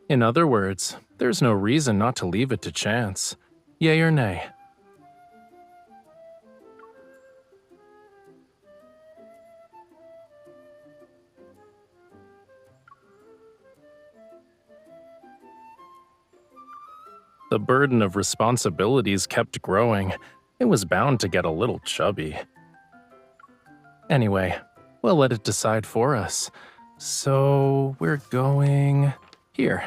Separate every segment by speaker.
Speaker 1: In other words, there's no reason not to leave it to chance. Yay or nay? The burden of responsibilities kept growing. It was bound to get a little chubby. Anyway, we'll let it decide for us. So we're going here.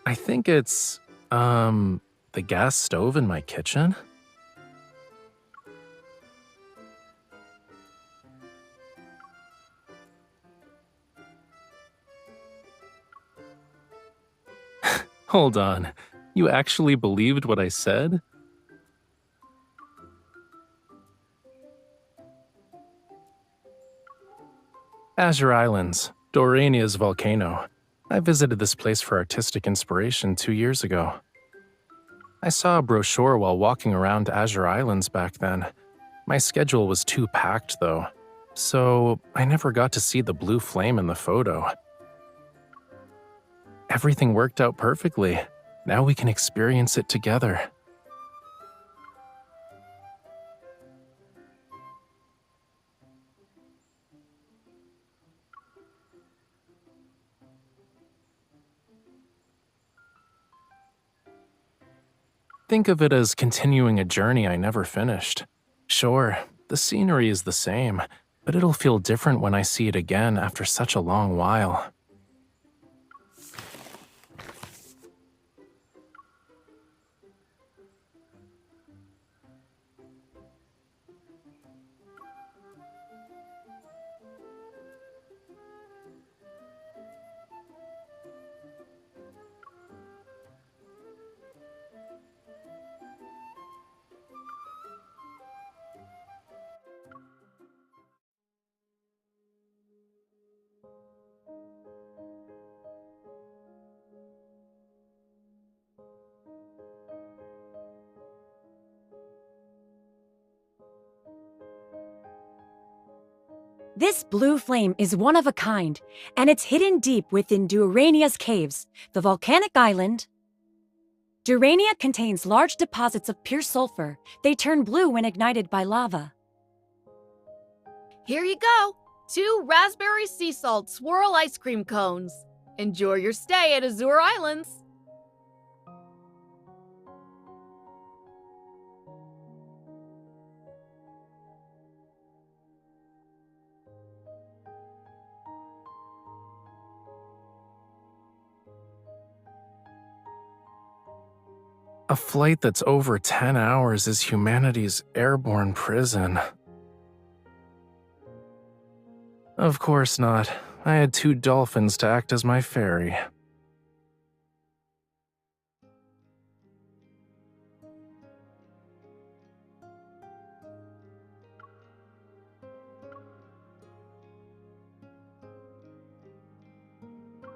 Speaker 1: I think it's, the gas stove in my kitchen? Hold on, you actually believed what I said? Azure Islands, Dorania's volcano. I visited this place for artistic inspiration 2 years ago. I saw a brochure while walking around Azure Islands back then. My schedule was too packed though, so I never got to see the blue flame in the photo. Everything worked out perfectly. Now we can experience it together. Think of it as continuing a journey I never finished. Sure, the scenery is the same, but it'll feel different when I see it again after such a long while.
Speaker 2: This blue flame is one of a kind, and it's hidden deep within Durania's caves, the volcanic island. Durania contains large deposits of pure sulfur. They turn blue when ignited by lava.
Speaker 3: Here you go! 2 raspberry sea salt swirl ice cream cones. Enjoy your stay at Azure Islands.
Speaker 1: A flight that's over 10 hours is humanity's airborne prison. Of course not. I had 2 dolphins to act as my ferry.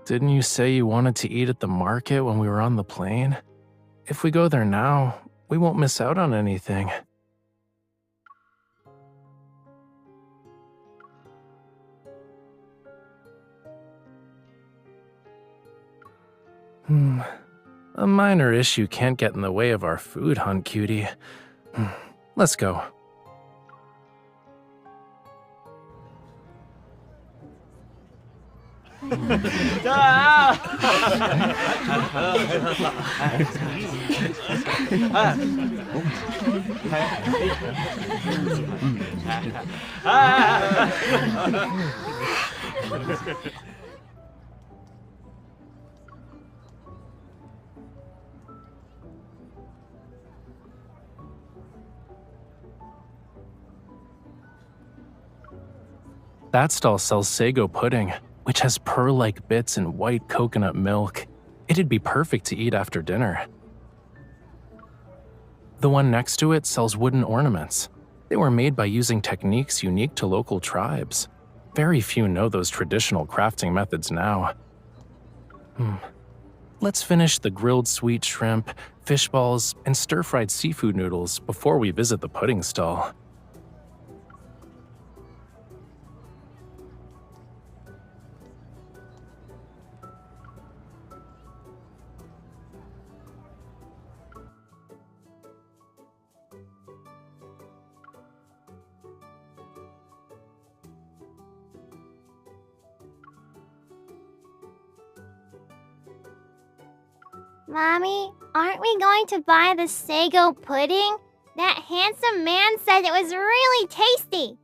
Speaker 1: Didn't you say you wanted to eat at the market when we were on the plane? If we go there now, we won't miss out on anything. A minor issue can't get in the way of our food hunt, cutie. Let's go. That stall sells sago pudding, which has pearl-like bits and white coconut milk. It'd be perfect to eat after dinner. The one next to it sells wooden ornaments. They were made by using techniques unique to local tribes. Very few know those traditional crafting methods now. Let's finish the grilled sweet shrimp, fish balls, and stir-fried seafood noodles before we visit the pudding stall.
Speaker 4: Mommy, aren't we going to buy the sago pudding? That handsome man said it was really tasty.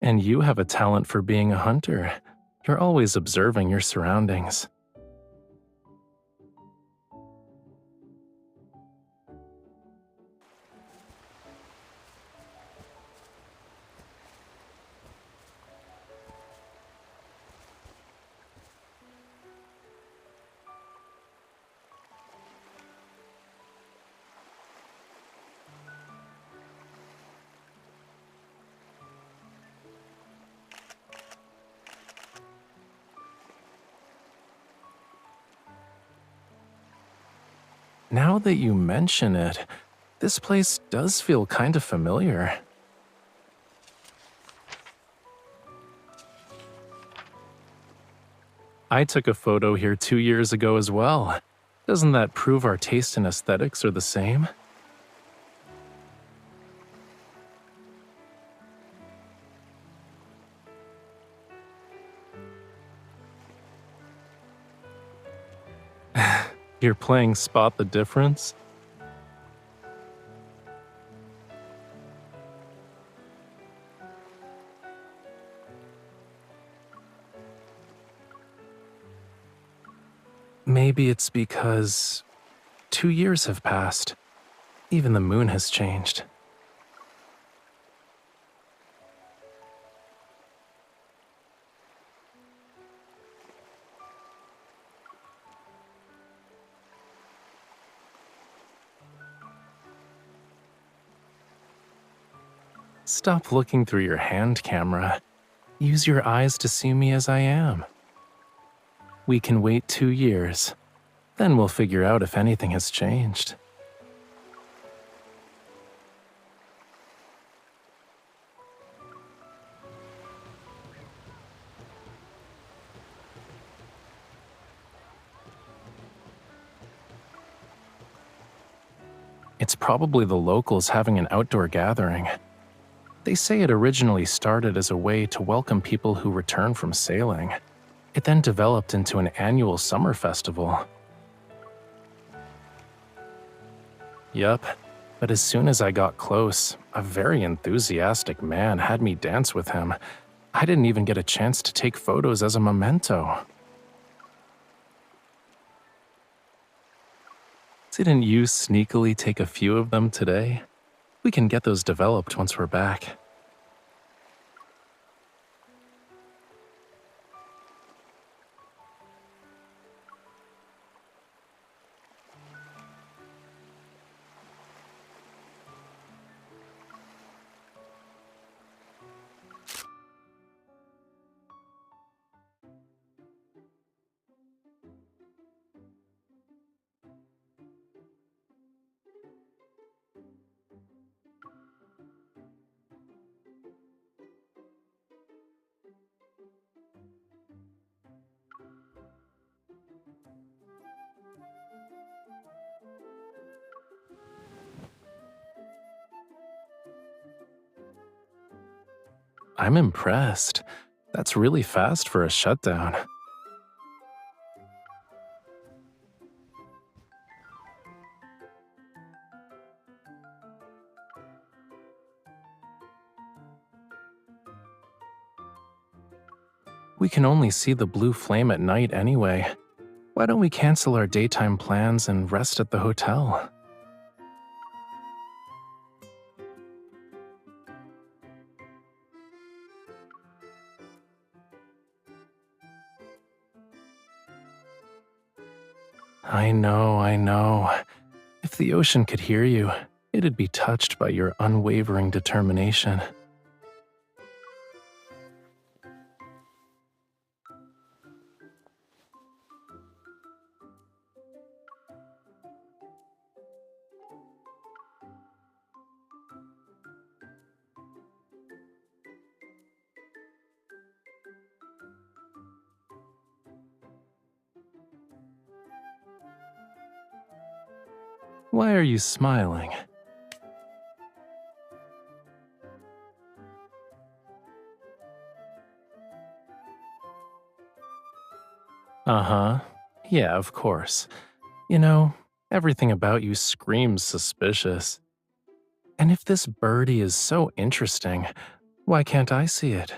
Speaker 1: And you have a talent for being a hunter. You're always observing your surroundings. Now that you mention it, this place does feel kind of familiar. I took a photo here 2 years ago as well. Doesn't that prove our taste and aesthetics are the same? You're playing Spot the Difference? Maybe it's because 2 years have passed. Even the moon has changed. Stop looking through your hand camera. Use your eyes to see me as I am. We can wait 2 years. Then we'll figure out if anything has changed. It's probably the locals having an outdoor gathering. They say it originally started as a way to welcome people who return from sailing. It then developed into an annual summer festival. Yup, but as soon as I got close, a very enthusiastic man had me dance with him. I didn't even get a chance to take photos as a memento. Didn't you sneakily take a few of them today? We can get those developed once we're back. I'm impressed. That's really fast for a shutdown. We can only see the blue flame at night anyway. Why don't we cancel our daytime plans and rest at the hotel? I know. If the ocean could hear you, It'd be touched by your unwavering determination. Why are you smiling? Uh-huh. Yeah, of course. You know, everything about you screams suspicious. And if this birdie is so interesting, why can't I see it?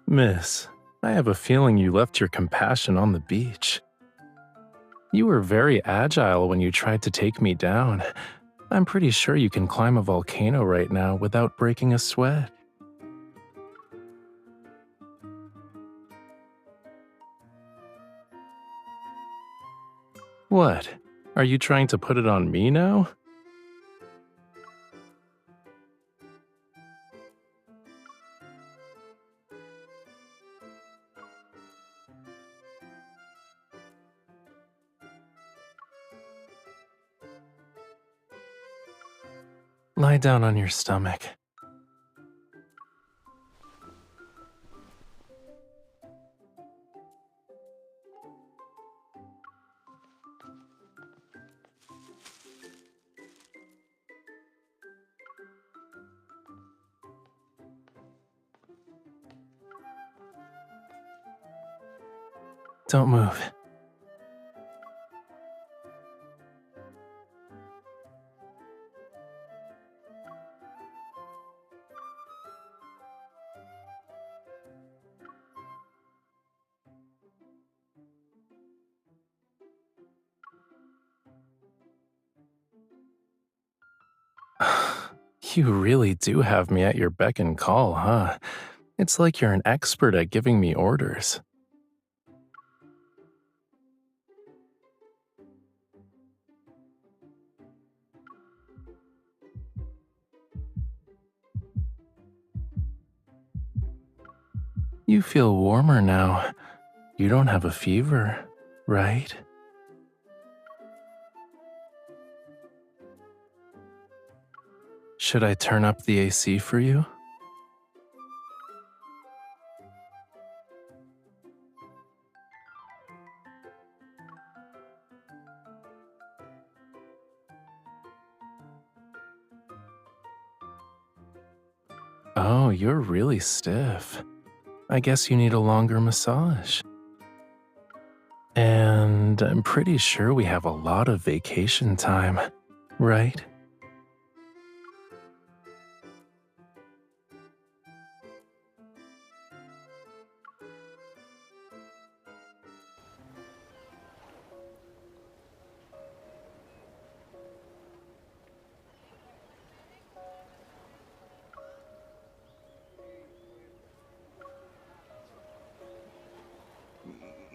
Speaker 1: Miss, I have a feeling you left your compassion on the beach. You were very agile when you tried to take me down. I'm pretty sure you can climb a volcano right now without breaking a sweat. What? Are you trying to put it on me now? Lie down on your stomach. Don't move. You really do have me at your beck and call, huh? It's like you're an expert at giving me orders. You feel warmer now. You don't have a fever, right? Should I turn up the AC for you? Oh, you're really stiff. I guess you need a longer massage. And I'm pretty sure we have a lot of vacation time, right?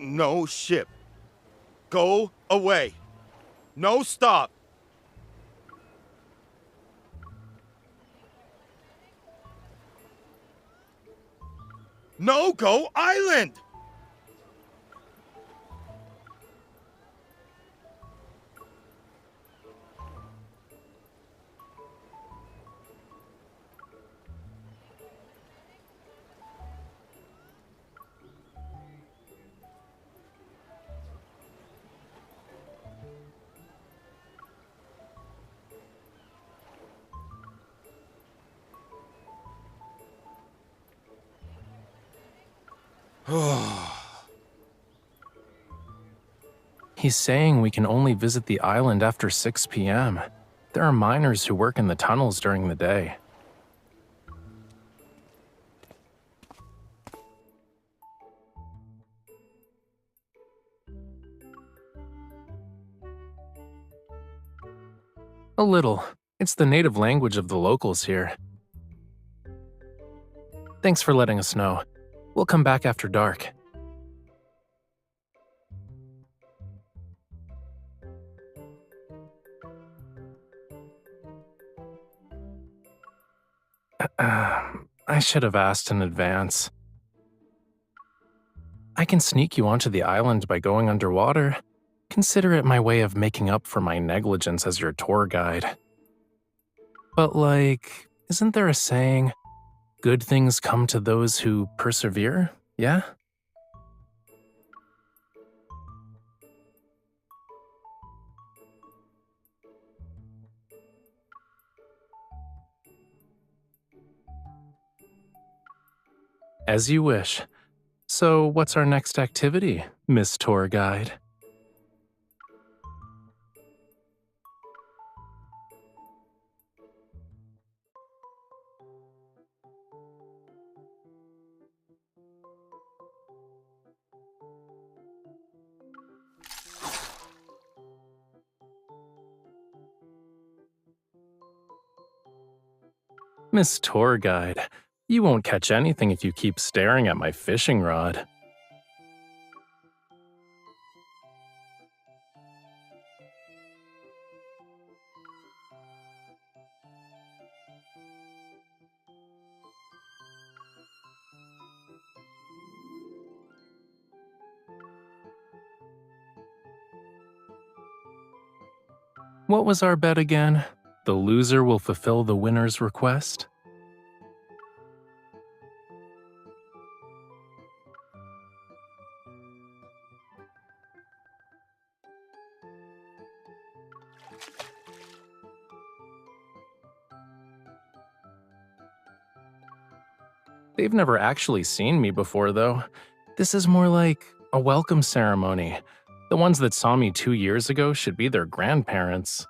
Speaker 5: No ship. Go away. No stop. No go island.
Speaker 1: He's saying we can only visit the island after 6 p.m. There are miners who work in the tunnels during the day. A little. It's the native language of the locals here. Thanks for letting us know. We'll come back after dark. I should have asked in advance. I can sneak you onto the island by going underwater. Consider it my way of making up for my negligence as your tour guide. But isn't there a saying, good things come to those who persevere, yeah? As you wish. So, what's our next activity, Miss Tour Guide? Miss Tour Guide, you won't catch anything if you keep staring at my fishing rod. What was our bet again? The loser will fulfill the winner's request? They've never actually seen me before, though. This is more like a welcome ceremony. The ones that saw me 2 years ago should be their grandparents.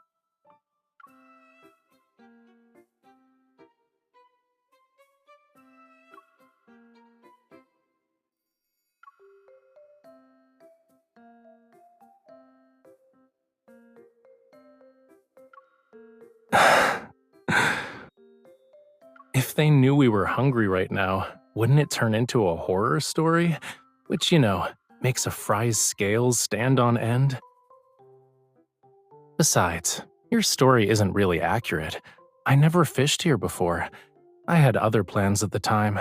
Speaker 1: If they knew we were hungry right now, wouldn't it turn into a horror story? Which, makes a fry's scales stand on end? Besides, your story isn't really accurate. I never fished here before. I had other plans at the time.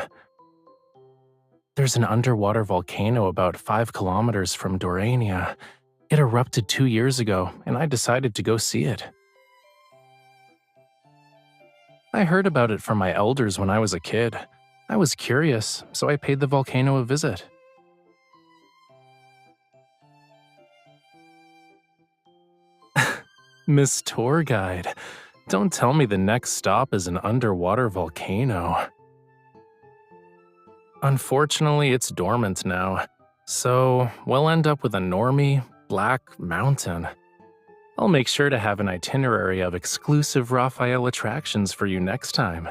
Speaker 1: There's an underwater volcano about 5 kilometers from Dorania. It erupted 2 years ago, and I decided to go see it. I heard about it from my elders when I was a kid. I was curious, so I paid the volcano a visit. Miss Tour Guide, don't tell me the next stop is an underwater volcano. Unfortunately, it's dormant now, so we'll end up with a normie, black mountain. I'll make sure to have an itinerary of exclusive Rafayel attractions for you next time.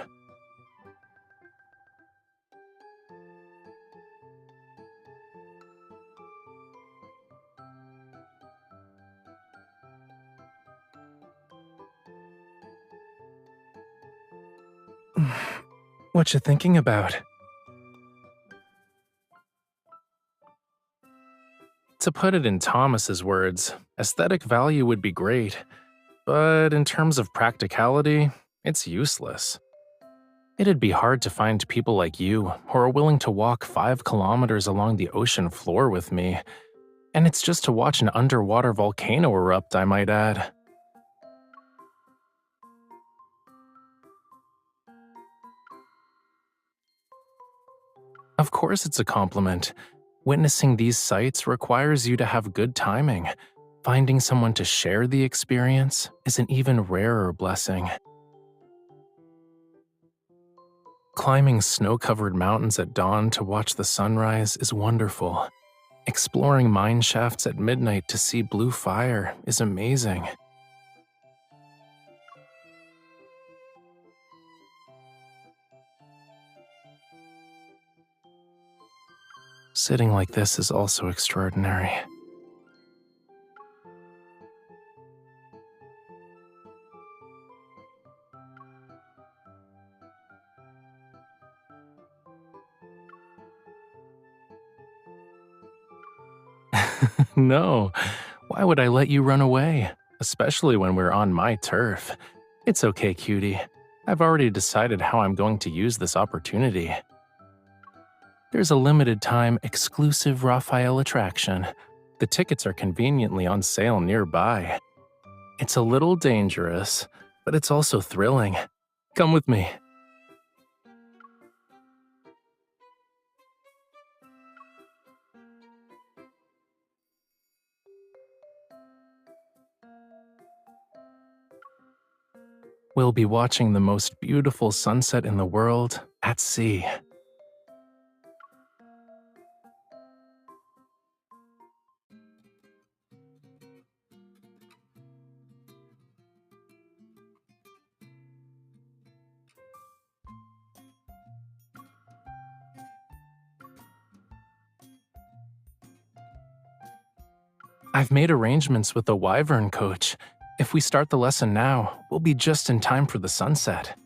Speaker 1: What you thinking about? To put it in Thomas's words, aesthetic value would be great, but in terms of practicality, it's useless. It'd be hard to find people like you who are willing to walk 5 kilometers along the ocean floor with me, and it's just to watch an underwater volcano erupt, I might add. Of course it's a compliment. Witnessing these sights requires you to have good timing. Finding someone to share the experience is an even rarer blessing. Climbing snow-covered mountains at dawn to watch the sunrise is wonderful. Exploring mine shafts at midnight to see blue fire is amazing. Sitting like this is also extraordinary. No, why would I let you run away? Especially when we're on my turf. It's okay, cutie. I've already decided how I'm going to use this opportunity. There's a limited time exclusive Rafayel attraction. The tickets are conveniently on sale nearby. It's a little dangerous, but it's also thrilling. Come with me. We'll be watching the most beautiful sunset in the world at sea. I've made arrangements with the Wyvern coach. If we start the lesson now, we'll be just in time for the sunset.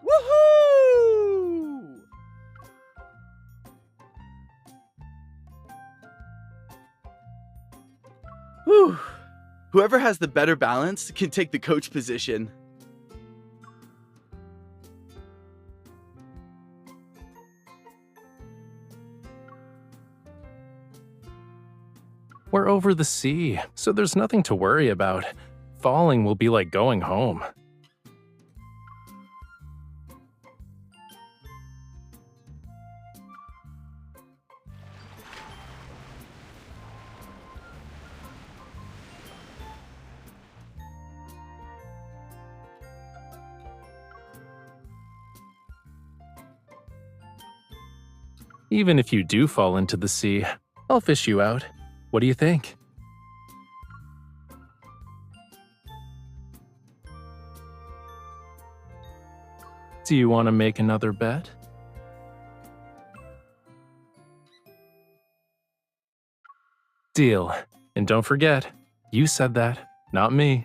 Speaker 6: Woohoo! Whew. Whoever has the better balance can take the coach position.
Speaker 1: We're over the sea, so there's nothing to worry about. Falling will be like going home. Even if you do fall into the sea, I'll fish you out. What do you think? Do you want to make another bet? Deal. And don't forget, you said that, not me.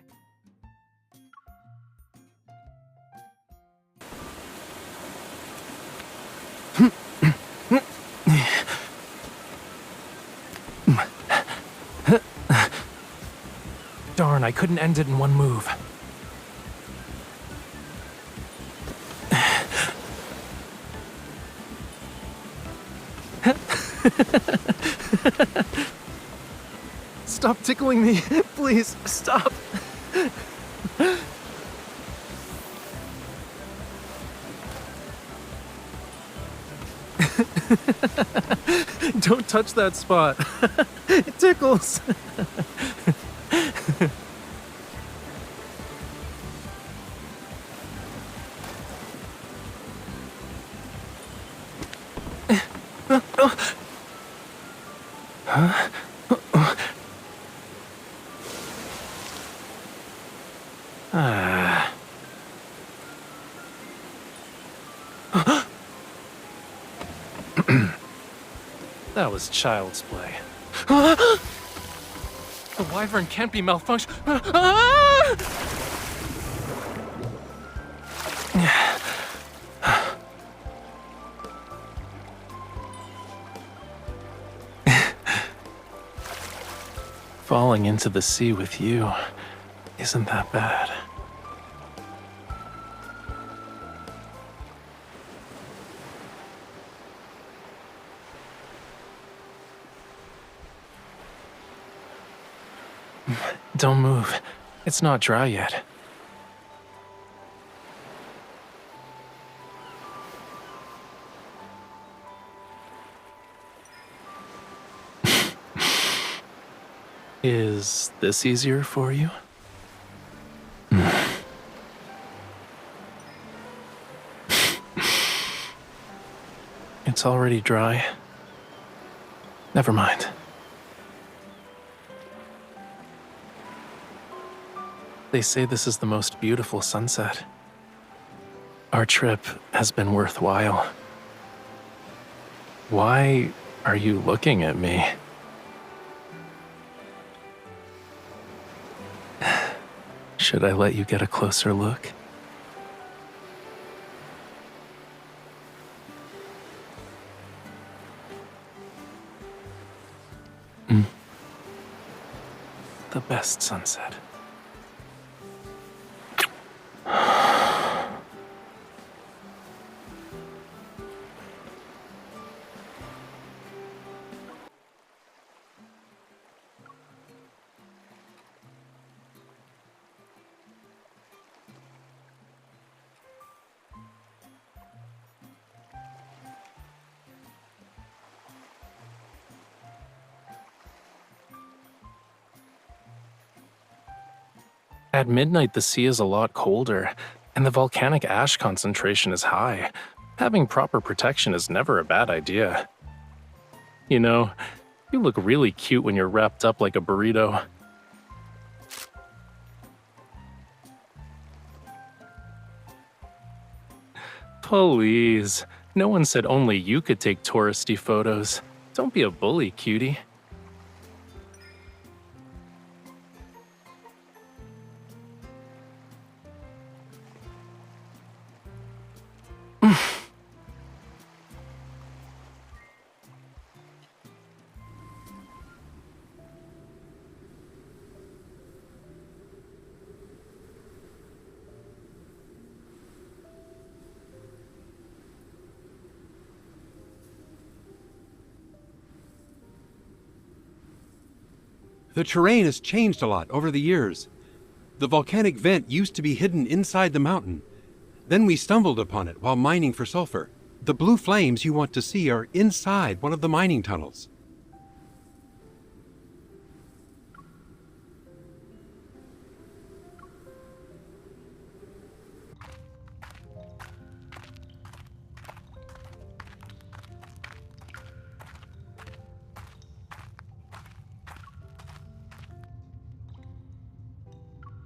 Speaker 1: Darn, I couldn't end it in one move. Stop tickling me. Please, stop. Don't touch that spot. It tickles. That was child's play. The wyvern can't be malfunction. Falling into the sea with you isn't that bad. Don't move. It's not dry yet. Is this easier for you? It's already dry. Never mind. They say this is the most beautiful sunset. Our trip has been worthwhile. Why are you looking at me? Should I let you get a closer look? The best sunset. At midnight, the sea is a lot colder, and the volcanic ash concentration is high. Having proper protection is never a bad idea. You know, you look really cute when you're wrapped up like a burrito. Please, no one said only you could take touristy photos. Don't be a bully, cutie.
Speaker 7: The terrain has changed a lot over the years. The volcanic vent used to be hidden inside the mountain. Then we stumbled upon it while mining for sulfur. The blue flames you want to see are inside one of the mining tunnels.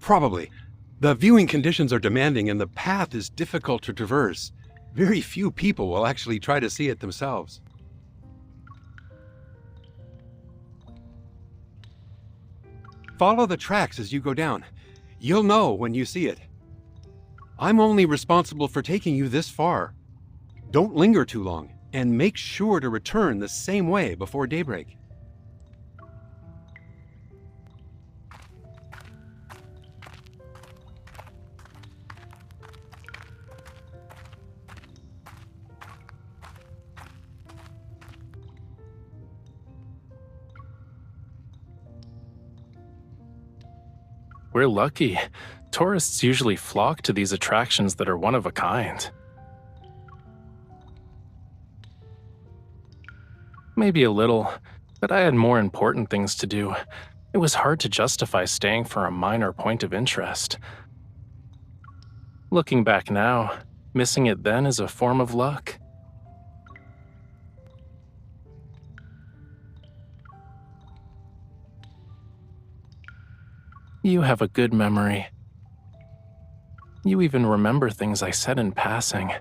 Speaker 7: Probably. The viewing conditions are demanding and the path is difficult to traverse. Very few people will actually try to see it themselves. Follow the tracks as you go down. You'll know when you see it. I'm only responsible for taking you this far. Don't linger too long, and make sure to return the same way before daybreak.
Speaker 1: We're lucky. Tourists usually flock to these attractions that are one of a kind. Maybe a little, but I had more important things to do. It was hard to justify staying for a minor point of interest. Looking back now, missing it then is a form of luck. You have a good memory. You even remember things I said in passing.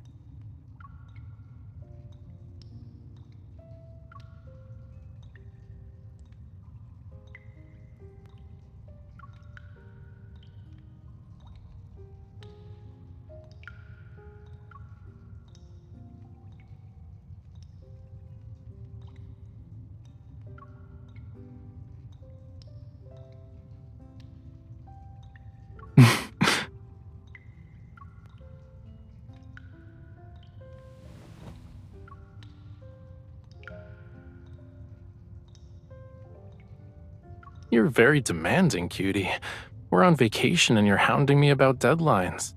Speaker 1: You're very demanding, cutie. We're on vacation and you're hounding me about deadlines.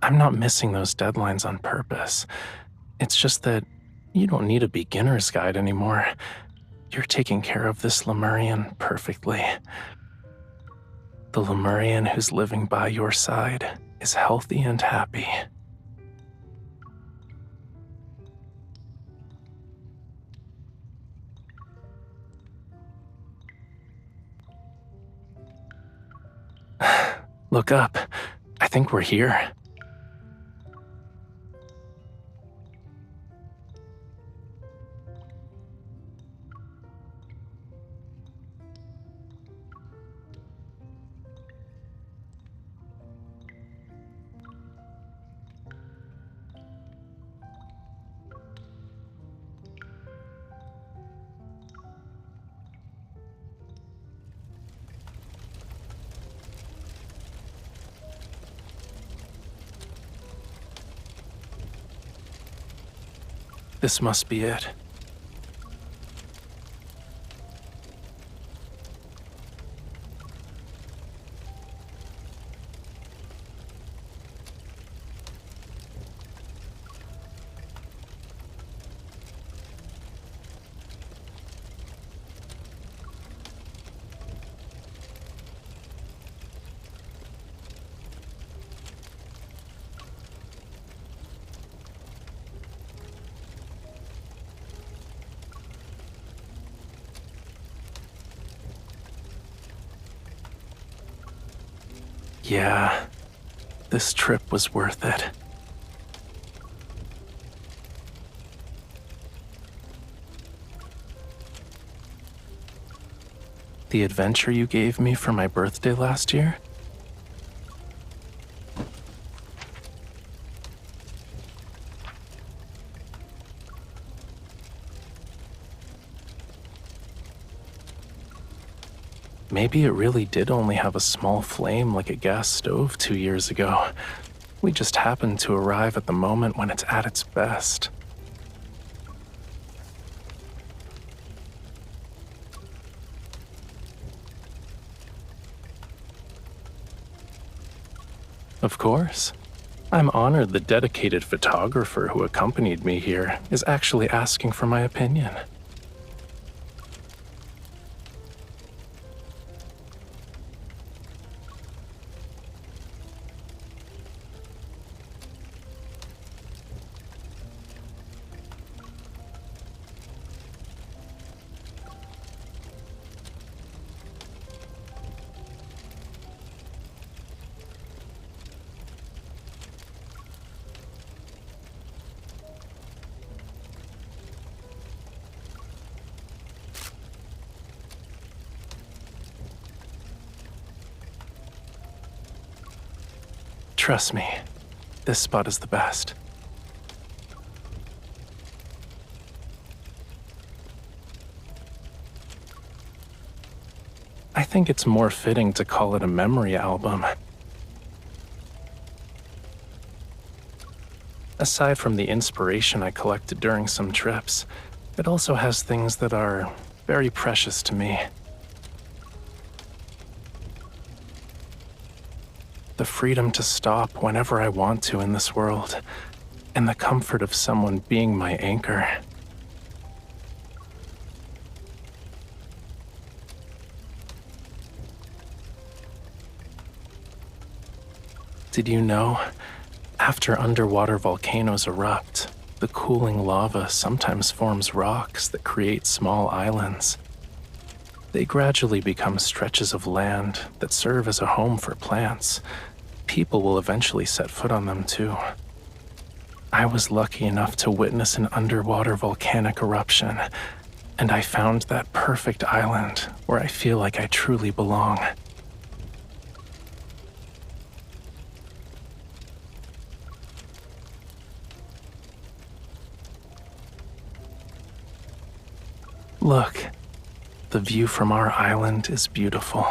Speaker 1: I'm not missing those deadlines on purpose. It's just that you don't need a beginner's guide anymore. You're taking care of this Lemurian perfectly. The Lemurian who's living by your side is healthy and happy. Look up. I think we're here. This must be it. Yeah, this trip was worth it. The adventure you gave me for my birthday last year? Maybe it really did only have a small flame like a gas stove 2 years ago. We just happened to arrive at the moment when it's at its best. Of course. I'm honored the dedicated photographer who accompanied me here is actually asking for my opinion. Trust me, this spot is the best. I think it's more fitting to call it a memory album. Aside from the inspiration I collected during some trips, it also has things that are very precious to me. The freedom to stop whenever I want to in this world, and the comfort of someone being my anchor. Did you know, after underwater volcanoes erupt, the cooling lava sometimes forms rocks that create small islands? They gradually become stretches of land that serve as a home for plants. People will eventually set foot on them too. I was lucky enough to witness an underwater volcanic eruption, and I found that perfect island where I feel like I truly belong. Look, the view from our island is beautiful.